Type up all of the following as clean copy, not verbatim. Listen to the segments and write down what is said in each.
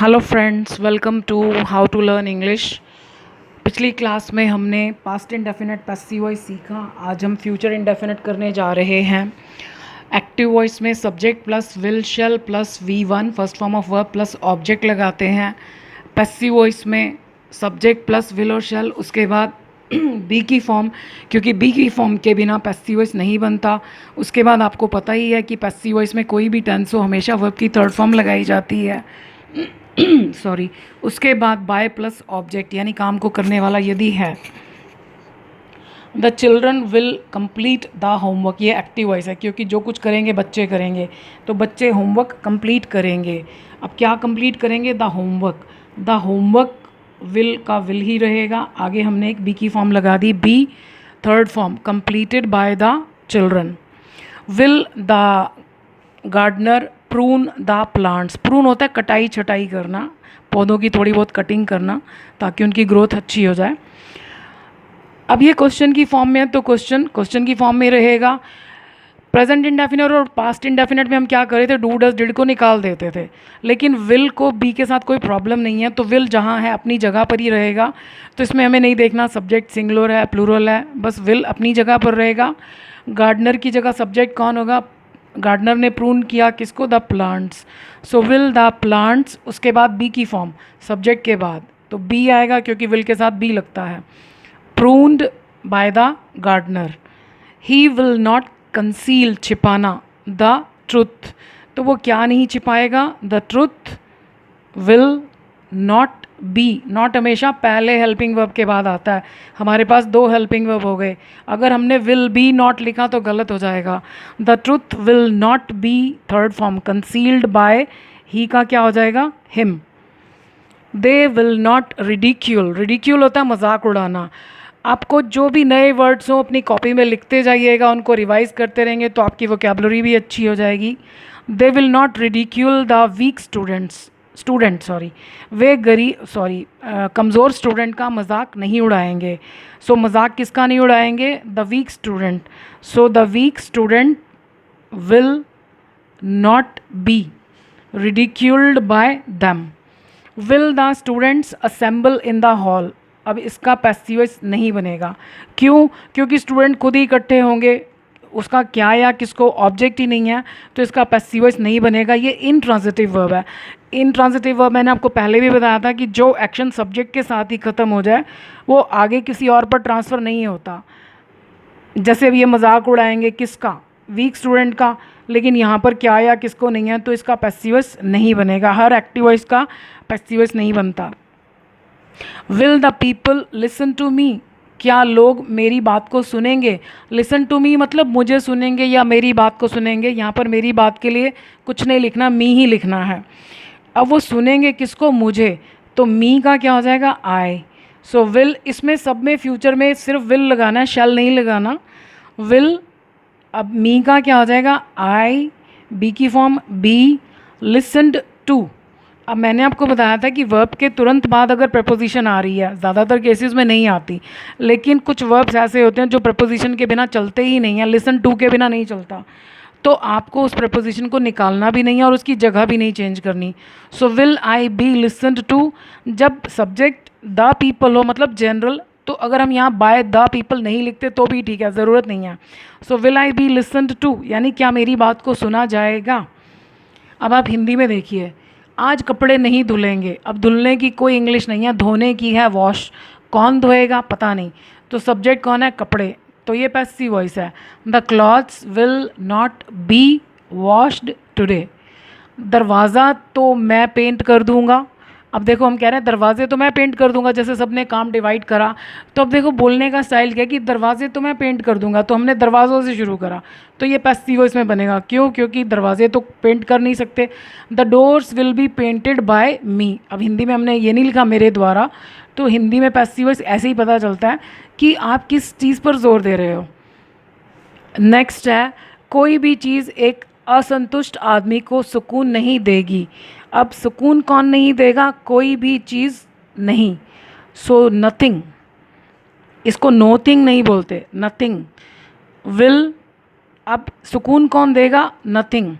Hello friends, welcome to how to learn English. पिछली class में हमने पास्ट इंडेफिनिट पैसिव वॉइस सीखा। आज हम फ्यूचर इंडेफिनिट करने जा रहे हैं। एक्टिव वॉइस में subject plus will shell plus V1 first form of verb plus object लगाते हैं। पैसिव वॉइस में सब्जेक्ट प्लस विल और शेल, उसके बाद बी की फॉर्म, क्योंकि बी की फॉर्म के बिना पैसिव वॉइस नहीं बनता। उसके बाद आपको पता ही है कि पैसिव वॉइस में कोई भी टेंस हो हमेशा वर्ब की थर्ड फॉर्म लगाई जाती है। सॉरी। उसके बाद बाय प्लस ऑब्जेक्ट, यानी काम को करने वाला यदि है। The children will complete the homework, ये एक्टिव वॉइस है क्योंकि जो कुछ करेंगे बच्चे करेंगे, तो बच्चे होमवर्क कंप्लीट करेंगे। अब क्या कंप्लीट करेंगे? The homework. The homework will का विल ही रहेगा। आगे हमने एक बी की फॉर्म लगा दी, be third form, completed by the children. Will the gardener prune the plants. Prune होता है कटाई छटाई करना, पौधों की थोड़ी बहुत कटिंग करना ताकि उनकी ग्रोथ अच्छी हो जाए। अब ये क्वेश्चन की फॉर्म में है तो क्वेश्चन की फॉर्म में रहेगा। प्रेजेंट इंडेफिनिट और पास्ट इंडेफिनिट में हम क्या कर रहे थे? डू डज डिड को निकाल देते थे, लेकिन विल को बी के साथ कोई प्रॉब्लम नहीं है, तो विल जहाँ है अपनी जगह पर ही रहेगा। तो इसमें हमें नहीं देखना सब्जेक्ट सिंगुलर है प्लूरल है, बस विल अपनी जगह पर रहेगा। गार्डनर की जगह सब्जेक्ट कौन होगा? गार्डनर ने प्रून किया किसको? The plants. So will the plants, उसके बाद बी की फॉर्म सब्जेक्ट के बाद, तो बी आएगा क्योंकि विल के साथ बी लगता है। Pruned by the gardener. He will not conceal, छिपाना, द ट्रुथ, तो वो क्या नहीं छिपाएगा? The truth will not be. Not हमेशा पहले हेल्पिंग वर्ब के बाद आता है। हमारे पास दो हेल्पिंग वर्ब हो गए, अगर हमने विल बी नॉट लिखा तो गलत हो जाएगा। The truth will not be third form, concealed by he का क्या हो जाएगा? Him. They will not ridicule. Ridicule होता है मजाक उड़ाना। आपको जो भी नए वर्ड्स हो अपनी कॉपी में लिखते जाइएगा, उनको रिवाइज करते रहेंगे तो आपकी वोकैबुलरी भी अच्छी हो जाएगी। They will not ridicule the weak student sorry, वे कमज़ोर स्टूडेंट का मजाक नहीं उड़ाएंगे। सो मजाक किसका नहीं उड़ाएंगे? The weak student. So the weak student will not be ridiculed by them. Will the students assemble in the hall? अब इसका पैसिव वॉइस नहीं बनेगा। क्यों? क्योंकि स्टूडेंट खुद ही इकट्ठे होंगे, उसका क्या या किसको ऑब्जेक्ट ही नहीं है, तो इसका पैसिव वॉइस नहीं बनेगा। ये इनट्रांजिटिव वर्ब है। इनट्रांजिटिव वर्ब मैंने आपको पहले भी बताया था कि जो एक्शन सब्जेक्ट के साथ ही ख़त्म हो जाए वो आगे किसी और पर ट्रांसफ़र नहीं होता। जैसे अब ये मजाक उड़ाएंगे किसका? वीक स्टूडेंट का, लेकिन यहाँ पर क्या या किसको नहीं है, तो इसका पैसिव वॉइस नहीं बनेगा। हर एक्टिव वॉइस का पैसिव वॉइस नहीं बनता। Will the people listen to me? क्या लोग मेरी बात को सुनेंगे? लिसन टू मी मतलब मुझे सुनेंगे या मेरी बात को सुनेंगे। यहाँ पर मेरी बात के लिए कुछ नहीं लिखना, मी ही लिखना है। अब वो सुनेंगे किसको? मुझे, तो मी का क्या हो जाएगा? आई। सो विल, इसमें सब में फ्यूचर में सिर्फ विल लगाना है, शैल नहीं लगाना। विल, अब मी का क्या हो जाएगा? आई। बी की फॉर्म बी। लिसनड टू, अब मैंने आपको बताया था कि वर्ब के तुरंत बाद अगर प्रपोजिशन आ रही है, ज़्यादातर केसेस में नहीं आती, लेकिन कुछ वर्ब्स ऐसे होते हैं जो प्रपोजिशन के बिना चलते ही नहीं हैं। लिसन टू के बिना नहीं चलता, तो आपको उस प्रपोजिशन को निकालना भी नहीं है और उसकी जगह भी नहीं चेंज करनी। So will I be listened to, जब सब्जेक्ट द पीपल हो मतलब जनरल, तो अगर हम यहाँ बाय द पीपल नहीं लिखते तो भी ठीक है, ज़रूरत नहीं है। So will I be listened to यानी क्या मेरी बात को सुना जाएगा। अब आप हिंदी में देखिए, आज कपड़े नहीं धुलेंगे। अब धुलने की कोई इंग्लिश नहीं है, धोने की है, वॉश। कौन धोएगा? पता नहीं, तो सब्जेक्ट कौन है? कपड़े, तो ये पैसिव वॉइस है। The clothes will not B washed today. दरवाज़ा तो मैं पेंट कर दूंगा। अब देखो हम कह रहे हैं दरवाजे तो मैं पेंट कर दूंगा, जैसे सबने काम डिवाइड करा, तो अब देखो बोलने का स्टाइल क्या है कि दरवाजे तो मैं पेंट कर दूंगा, तो हमने दरवाज़ों से शुरू करा, तो ये पैसिव वॉइस में बनेगा। क्यों? क्योंकि दरवाजे तो पेंट कर नहीं सकते। The doors will be painted by me. अब हिंदी में हमने ये नहीं लिखा मेरे द्वारा, तो हिंदी में पैसिव वॉइस ऐसे ही पता चलता है कि आप किस चीज़ पर जोर दे रहे हो। नेक्स्ट है, कोई भी चीज़ एक असंतुष्ट आदमी को सुकून नहीं देगी। अब सुकून कौन नहीं देगा? कोई भी चीज़ नहीं। सो नथिंग, इसको नोथिंग नहीं बोलते, नथिंग विल। अब सुकून कौन देगा? नथिंग।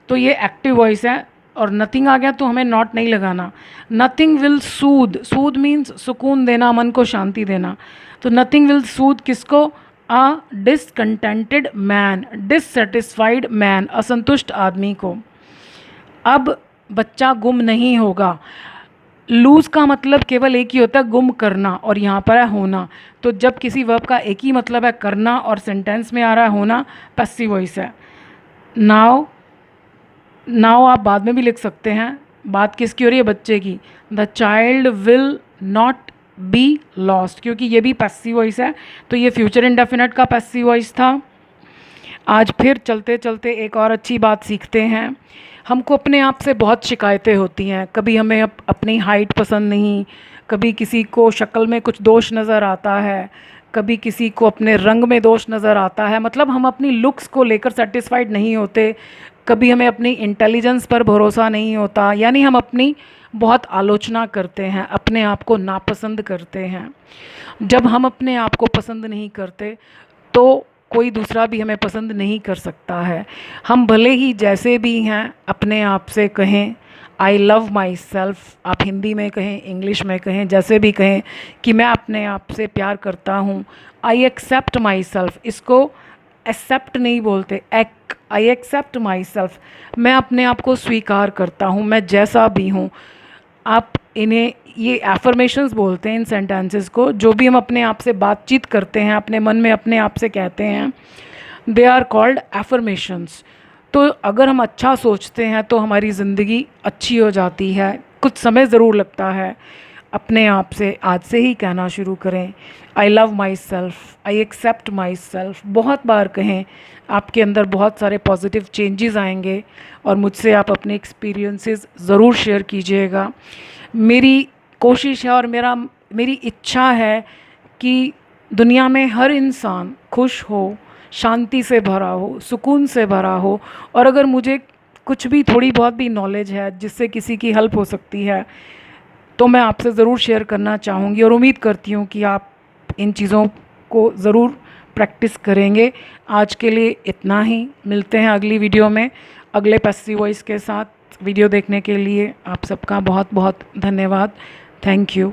तो ये एक्टिव वॉइस है, और नथिंग आ गया तो हमें नॉट नहीं लगाना। Nothing will Sood, Sood means सुकून देना, मन को शांति देना। तो नथिंग विल सूद किसको? अ डिसकंटेंटेड मैन, डिससेटिस्फाइड मैन, असंतुष्ट आदमी को। अब बच्चा गुम नहीं होगा। लूज़ का मतलब केवल एक ही होता है, गुम करना, और यहाँ पर है होना। तो जब किसी वर्ब का एक ही मतलब है करना और सेंटेंस में आ रहा है होना, पैसिव वॉइस है। नाउ नाउ आप बाद में भी लिख सकते हैं। बात किसकी हो रही है? बच्चे की। The child will not be lost, क्योंकि ये भी पैसिव वॉइस है, तो ये फ्यूचर इंडेफिनिट का पैसिव वॉइस था। आज फिर चलते चलते एक और अच्छी बात सीखते हैं। हमको अपने आप से बहुत शिकायतें होती हैं। कभी हमें अपनी हाइट पसंद नहीं, कभी किसी को शक्ल में कुछ दोष नज़र आता है, कभी किसी को अपने रंग में दोष नज़र आता है, मतलब हम अपनी लुक्स को लेकर सेटिस्फाइड नहीं होते। कभी हमें अपनी इंटेलिजेंस पर भरोसा नहीं होता, यानी हम अपनी बहुत आलोचना करते हैं, अपने आप को नापसंद करते हैं। जब हम अपने आप को पसंद नहीं करते तो कोई दूसरा भी हमें पसंद नहीं कर सकता है। हम भले ही जैसे भी हैं अपने आप से कहें आई लव माई सेल्फ, आप हिंदी में कहें, इंग्लिश में कहें, जैसे भी कहें कि मैं अपने आप से प्यार करता हूँ। आई एक्सेप्ट माई सेल्फ, इसको एक्सेप्ट नहीं बोलते, आई एक्सेप्ट माई सेल्फ, मैं अपने आप को स्वीकार करता हूँ, मैं जैसा भी हूँ। आप इन्हें ये एफर्मेशंस बोलते हैं, इन सेंटेंसेस को, जो भी हम अपने आप से बातचीत करते हैं, अपने मन में अपने आप से कहते हैं, दे आर कॉल्ड एफर्मेशंस। तो अगर हम अच्छा सोचते हैं तो हमारी ज़िंदगी अच्छी हो जाती है। कुछ समय ज़रूर लगता है। अपने आप से आज से ही कहना शुरू करें, I love myself, I accept myself, बहुत बार कहें। आपके अंदर बहुत सारे पॉजिटिव चेंजेस आएंगे और मुझसे आप अपने एक्सपीरियंसेस ज़रूर शेयर कीजिएगा। मेरी कोशिश है और मेरी इच्छा है कि दुनिया में हर इंसान खुश हो, शांति से भरा हो, सुकून से भरा हो। और अगर मुझे कुछ भी थोड़ी बहुत भी नॉलेज है जिससे किसी की हेल्प हो सकती है तो मैं आपसे ज़रूर शेयर करना चाहूँगी, और उम्मीद करती हूँ कि आप इन चीज़ों को ज़रूर प्रैक्टिस करेंगे। आज के लिए इतना ही, मिलते हैं अगली वीडियो में अगले पैसिव वॉइस के साथ। वीडियो देखने के लिए आप सबका बहुत बहुत धन्यवाद। Thank you.